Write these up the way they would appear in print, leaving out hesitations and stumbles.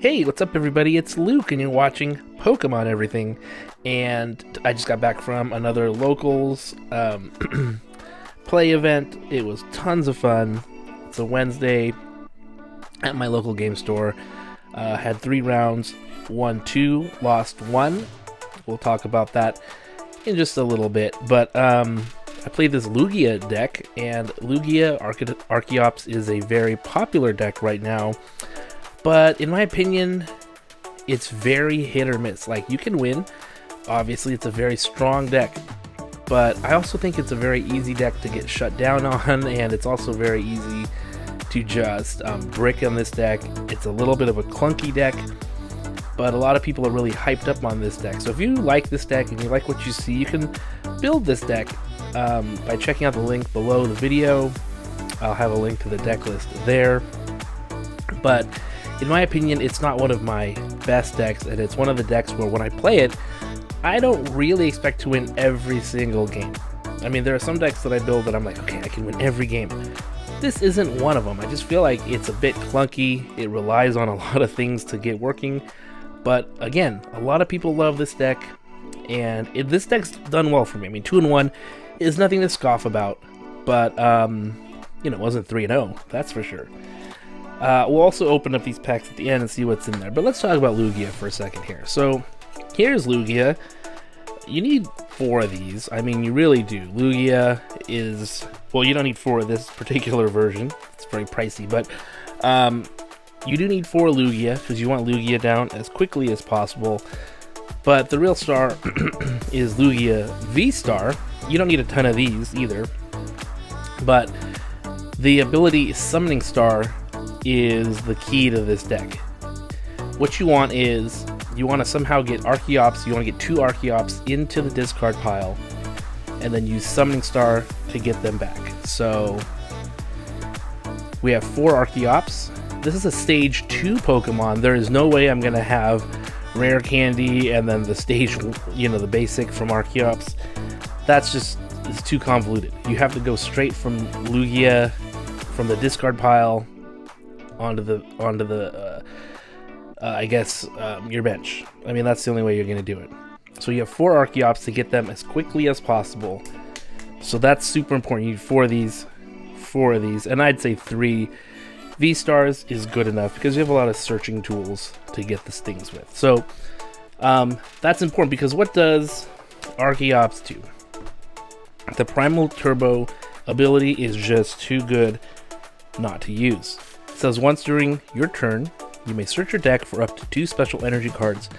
Hey, what's up everybody? It's Luke and you're watching Pokemon Everything. And I just got back from another locals play event. It was tons of fun. It's a Wednesday at my local game store. Had 3 rounds, won 2, lost 1. We'll talk about that in just a little bit. But I played this Lugia deck, and Lugia Archeops is a very popular deck right now. But in my opinion, it's very hit or miss. Like, you can win. Obviously, it's a very strong deck. But I also think it's a very easy deck to get shut down on, and it's also very easy to just brick on this deck. It's a little bit of a clunky deck, but a lot of people are really hyped up on this deck. So if you like this deck and you like what you see, you can build this deck by checking out the link below the video. I'll have a link to the deck list there. But in my opinion, it's not one of my best decks, and it's one of the decks where when I play it, I don't really expect to win every single game. I mean, there are some decks that I build that I'm like, okay, I can win every game. This isn't one of them. I just feel like it's a bit clunky. It relies on a lot of things to get working. But again, a lot of people love this deck, and this deck's done well for me. I mean, 2-1 is nothing to scoff about, but it wasn't 3-0, that's for sure. We'll also open up these packs at the end and see what's in there. But let's talk about Lugia for a second here. So here's Lugia. You need 4 of these. I mean, you really do. Lugia is... well, you don't need 4 of this particular version. It's very pricey. But you do need 4 Lugia because you want Lugia down as quickly as possible. But the real star is Lugia V-Star. You don't need a ton of these either. But the ability Summoning Star is the key to this deck. What you want is, you want to somehow get Archeops, you want to get 2 Archeops into the discard pile, and then use Summoning Star to get them back. So, we have 4 Archeops. This is a stage 2 Pokemon. There is no way I'm going to have Rare Candy and then the stage, the basic from Archeops. That's just, it's too convoluted. You have to go straight from Lugia, from the discard pile, onto the your bench. I mean, that's the only way you're going to do it. So you have 4 Archeops to get them as quickly as possible. So that's super important. You need 4 of these, and I'd say 3 V-Stars is good enough because you have a lot of searching tools to get these things with. So that's important because what does Archeops do? The Primal Turbo ability is just too good not to use. It says once during your turn, you may search your deck for up to 2 special energy cards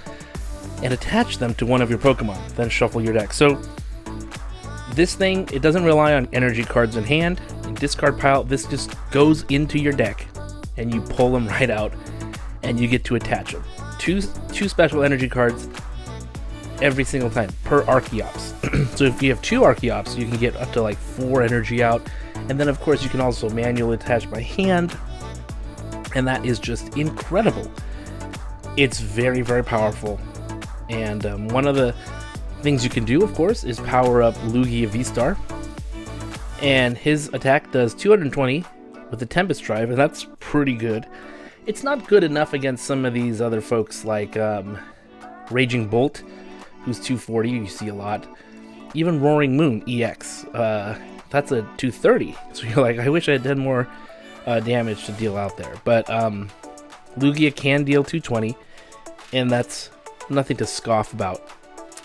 and attach them to one of your Pokemon, then shuffle your deck. So this thing, it doesn't rely on energy cards in hand and discard pile. This just goes into your deck and you pull them right out and you get to attach them. Two special energy cards every single time per Archeops. So if you have 2 Archeops, you can get up to like 4 energy out, and then of course you can also manually attach by hand. And that is just incredible. It's very, very powerful. And one of the things you can do, of course, is power up Lugia V-Star. And his attack does 220 with the Tempest Drive, and that's pretty good. It's not good enough against some of these other folks like Raging Bolt, who's 240, you see a lot. Even Roaring Moon EX, that's a 230. So you're like, I wish I had done more damage to deal out there. But Lugia can deal 220, and that's nothing to scoff about.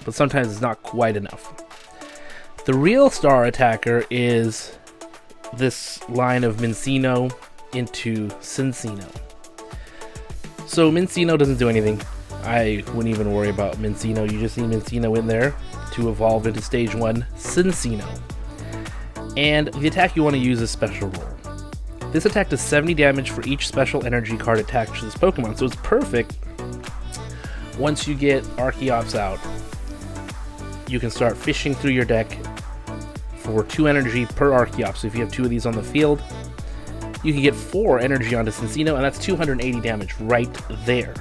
But sometimes it's not quite enough. The real star attacker is this line of Mincino into Cincino. So Mincino doesn't do anything. I wouldn't even worry about Mincino. You just need Mincino in there to evolve into stage 1 Cincino. And the attack you want to use is Special Roll. This attack does 70 damage for each special energy card attached to this Pokemon, so it's perfect. Once you get Archeops out, you can start fishing through your deck for 2 energy per Archeops. So if you have 2 of these on the field, you can get 4 energy onto Cincino, and that's 280 damage right there.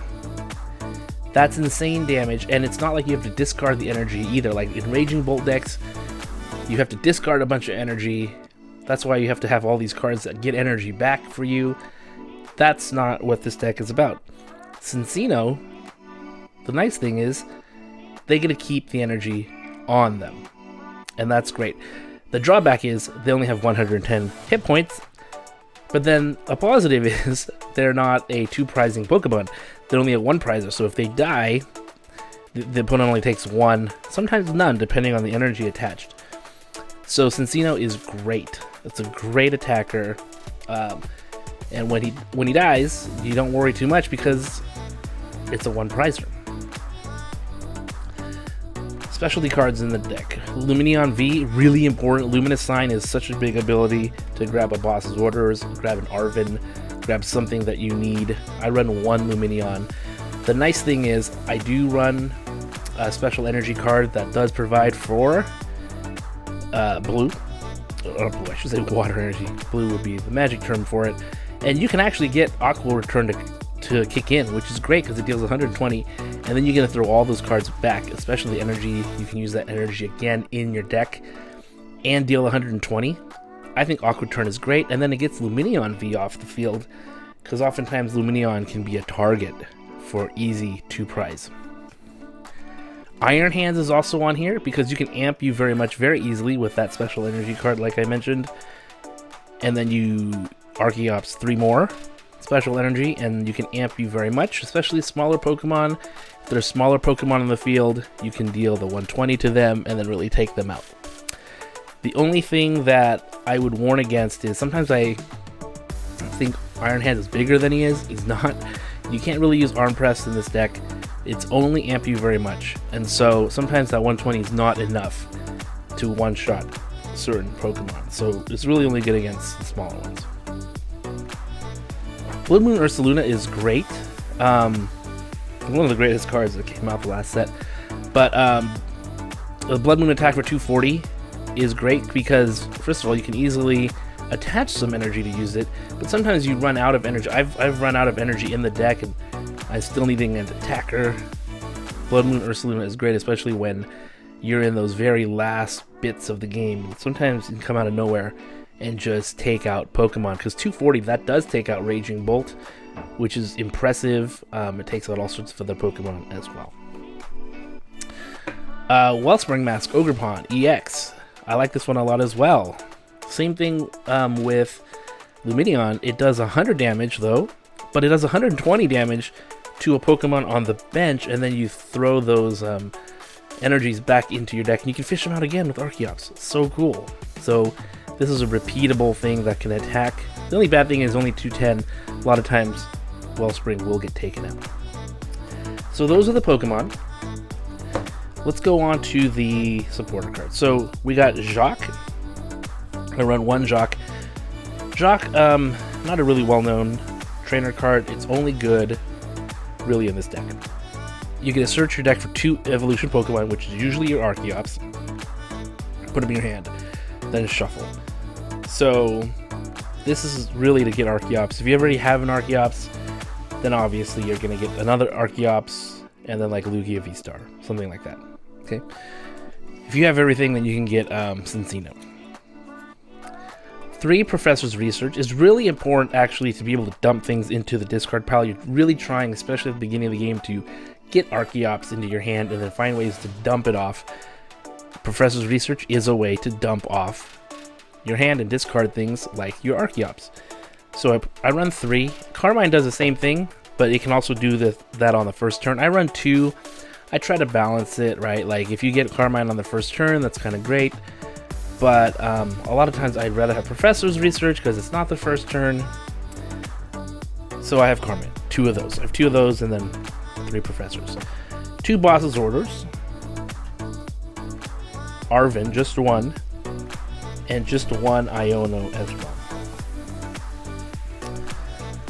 That's insane damage, and it's not like you have to discard the energy either. Like in Raging Bolt decks, you have to discard a bunch of energy. That's why you have to have all these cards that get energy back for you. That's not what this deck is about. Cincino, the nice thing is they get to keep the energy on them, and that's great. The drawback is they only have 110 hit points, but then a positive is they're not a 2-prizing Pokemon. They're only a 1-prizer, so if they die, the opponent only takes 1, sometimes none, depending on the energy attached. So Cincino is great. It's a great attacker, and when he dies, you don't worry too much because it's a 1-prizer. Specialty cards in the deck. Lumineon V, really important. Luminous Sign is such a big ability to grab a boss's orders, grab an Arven, grab something that you need. I run 1 Lumineon. The nice thing is I do run a special energy card that does provide for blue. Blue, I should say water energy. Blue would be the magic term for it. And you can actually get Aqua Return to kick in, which is great because it deals 120, and then you're going to throw all those cards back, especially the energy. You can use that energy again in your deck and deal 120. I think Aqua Turn is great, and then it gets Lumineon V off the field because oftentimes Lumineon can be a target for easy 2-prize. Iron Hands is also on here because you can amp you very easily with that special energy card like I mentioned, and then you Archeops 3 more special energy and you can amp you very much, especially smaller Pokemon. If there's smaller Pokemon in the field, you can deal the 120 to them and then really take them out. The only thing that I would warn against is sometimes I think Iron Hands is bigger than he is. He's not. You can't really use Arm Press in this deck. It's only amp you very much, and so sometimes that 120 is not enough to one-shot certain Pokemon, so it's really only good against the smaller ones. Blood Moon Ursaluna is great, one of the greatest cards that came out the last set, but the Blood Moon attack for 240 is great because, first of all, you can easily attach some energy to use it, but sometimes you run out of energy. I've run out of energy in the deck, and I'm still needing an attacker. Blood Moon Ursaluna is great, especially when you're in those very last bits of the game. Sometimes you can come out of nowhere and just take out Pokemon, because 240, that does take out Raging Bolt, which is impressive. It takes out all sorts of other Pokemon as well. Wellspring Mask, Ogerpon, EX. I like this one a lot as well. Same thing with Lumineon. It does 100 damage though, but it does 120 damage to a Pokemon on the bench, and then you throw those energies back into your deck, and you can fish them out again with Archeops. So cool. So this is a repeatable thing that can attack. The only bad thing is only 210. A lot of times Wellspring will get taken out. So those are the Pokemon. Let's go on to the supporter cards. So we got Jacques. I run 1 Jacques. Jacques, not a really well-known trainer card. It's only good really in this deck. You can search your deck for 2 evolution Pokemon, which is usually your Archeops. Put them in your hand, then shuffle. So this is really to get Archeops. If you already have an Archeops, then obviously you're going to get another Archeops, and then like Lugia V-Star, something like that. Okay. If you have everything, then you can get Cincino. 3 Professor's Research is really important, actually, to be able to dump things into the discard pile. You're really trying, especially at the beginning of the game, to get Archeops into your hand and then find ways to dump it off. Professor's Research is a way to dump off your hand and discard things like your Archeops. So I run 3. Carmine does the same thing, but it can also do that on the first turn. I run 2. I try to balance it, right? Like, if you get Carmine on the first turn, that's kind of great. But a lot of times I'd rather have Professor's Research because it's not the first turn. So I have Carmine. 2 of those. I have 2 of those and then 3 Professors. 2 Boss's Orders. Arven, just 1. And just 1 Iono as well.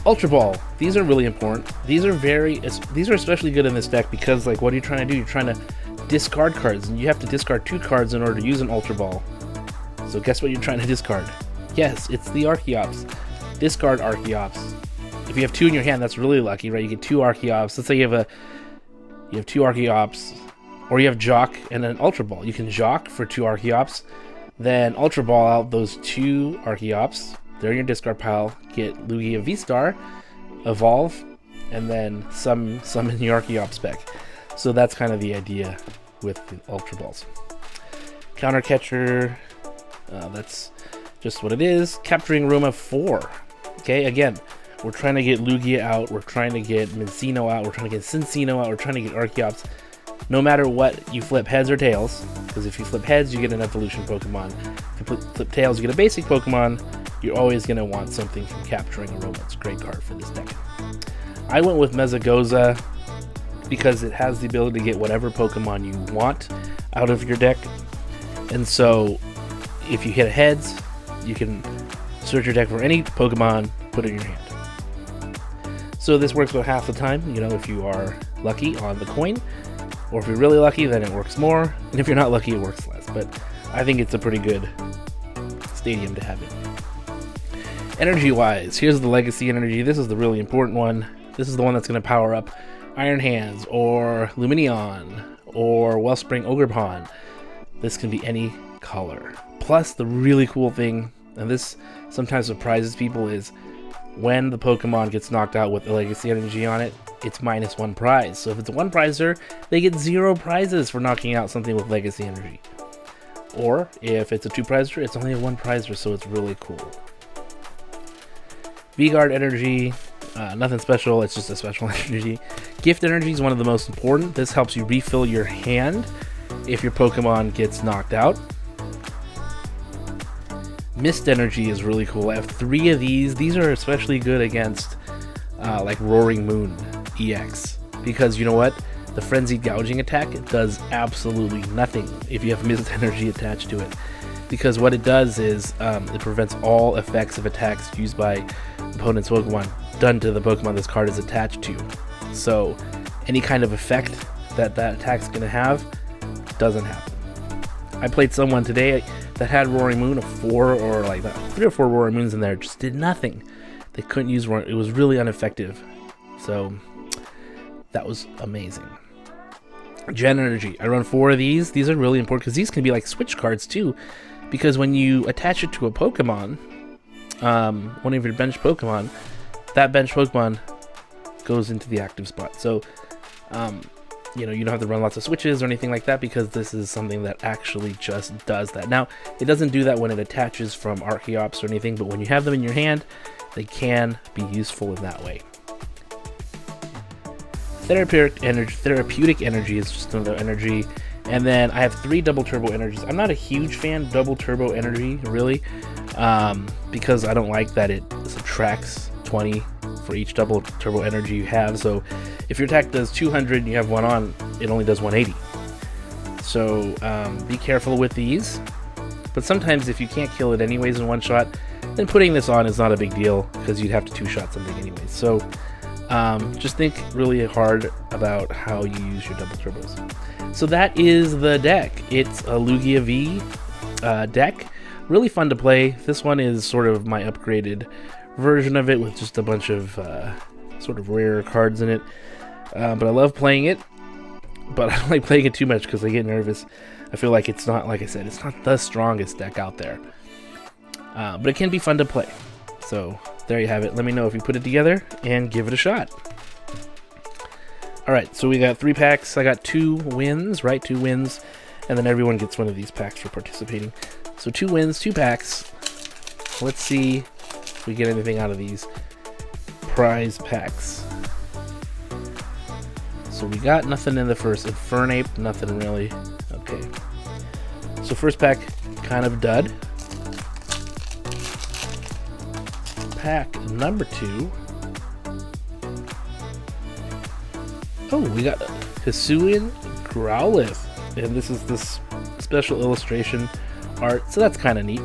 Ultra Ball. These are really important. These are especially good in this deck because, like, what are you trying to do? You're trying to discard cards, and you have to discard 2 cards in order to use an Ultra Ball. So guess what you're trying to discard? Yes, it's the Archeops. Discard Archeops. If you have 2 in your hand, that's really lucky, right? You get 2 Archeops. Let's say you have 2 Archeops, or you have Jock and an Ultra Ball. You can Jock for 2 Archeops, then Ultra Ball out those 2 Archeops. They're in your discard pile. Get Lugia V-Star, evolve, and then some in the Archeop spec. So that's kind of the idea with the Ultra Balls. Counter Catcher, that's just what it is. Capturing Room of 4. Okay, again, we're trying to get Lugia out, we're trying to get Mincino out, we're trying to get Cincino out, we're trying to get Archeops. No matter what, you flip heads or tails, because if you flip heads, you get an evolution Pokemon. If you flip tails, you get a basic Pokemon. You're always going to want something from Capturing Aroma. It's a great card for this deck. I went with Mezagoza because it has the ability to get whatever Pokemon you want out of your deck. And so, if you hit a heads, you can search your deck for any Pokemon, put it in your hand. So this works about half the time, you know, if you are lucky on the coin. Or if you're really lucky, then it works more. And if you're not lucky, it works less. But I think it's a pretty good stadium to have it. Energy-wise, here's the Legacy Energy. This is the really important one. This is the one that's going to power up Iron Hands, or Lumineon, or Wellspring Ogerpon. This can be any color. Plus, the really cool thing, and this sometimes surprises people, is when the Pokemon gets knocked out with the Legacy Energy on it, it's -1 prize. So if it's a 1 prizer, they get 0 prizes for knocking out something with Legacy Energy. Or if it's a 2 prizer, it's only a 1 prizer, so it's really cool. V-Guard Energy, nothing special, it's just a special energy. Gift Energy is one of the most important. This helps you refill your hand if your Pokemon gets knocked out. Mist Energy is really cool. I have 3 of these. These are especially good against like Roaring Moon EX, because you know what? The Frenzied Gouging attack does absolutely nothing if you have Mist Energy attached to it, because what it does is it prevents all effects of attacks used by opponent's Pokemon done to the Pokemon this card is attached to. So any kind of effect that attack's going to have doesn't happen. I played someone today that had Roaring Moon of 4 or like 3 or 4 Roaring Moons in there, just did nothing. They couldn't use Roaring. It was really ineffective. So that was amazing. Gen Energy. I run 4 of these. These are really important because these can be like switch cards too. Because when you attach it to a Pokemon, one of your bench Pokemon, that bench Pokemon goes into the active spot. So, you know, you don't have to run lots of switches or anything like that, because this is something that actually just does that. Now, it doesn't do that when it attaches from Archeops or anything, but when you have them in your hand, they can be useful in that way. Therapeutic energy is just another energy. And then I have 3 double turbo energies. I'm not a huge fan of double turbo energy, really, because I don't like that it subtracts 20 for each double turbo energy you have. So if your attack does 200 and you have one on, it only does 180. So be careful with these. But sometimes if you can't kill it anyways in one shot, then putting this on is not a big deal, because you'd have to 2-shot something anyways. So just think really hard about how you use your double turbos. So that is the deck. It's a Lugia V deck. Really fun to play. This one is sort of my upgraded version of it, with just a bunch of sort of rare cards in it. But I love playing it. But I don't like playing it too much because I get nervous. I feel like it's not, like I said, it's not the strongest deck out there. But it can be fun to play. So there you have it. Let me know if you put it together and give it a shot. Alright, so we got 3 packs. I got 2 wins, right? 2 wins. And then everyone gets one of these packs for participating. So 2 wins, 2 packs. Let's see if we get anything out of these prize packs. So we got nothing in the first. Infernape, nothing really. Okay. So first pack, kind of dud. Pack number 2. Oh, we got Hisuian Growlithe. And this is this special illustration art. So that's kind of neat.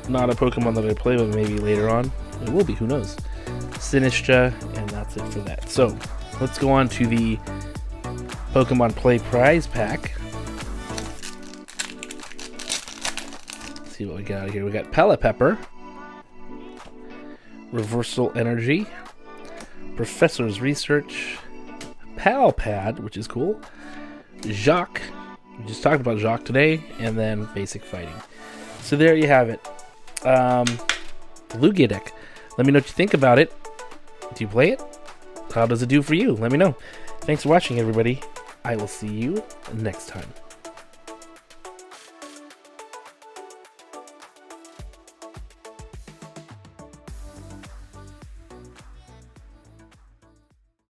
Not a Pokemon that I play with, maybe later on. It will be, who knows. Sinistra, and that's it for that. So let's go on to the Pokemon Play prize pack. Let's see what we got here. We got Pelipepper, Reversal Energy, Professor's Research, Palpad, which is cool, Jacques, we just talked about Jacques today, and then Basic Fighting. So there you have it. The Lugia deck. Let me know what you think about it. Do you play it? how does it do for you? Let me know. Thanks for watching, everybody. I will see you next time.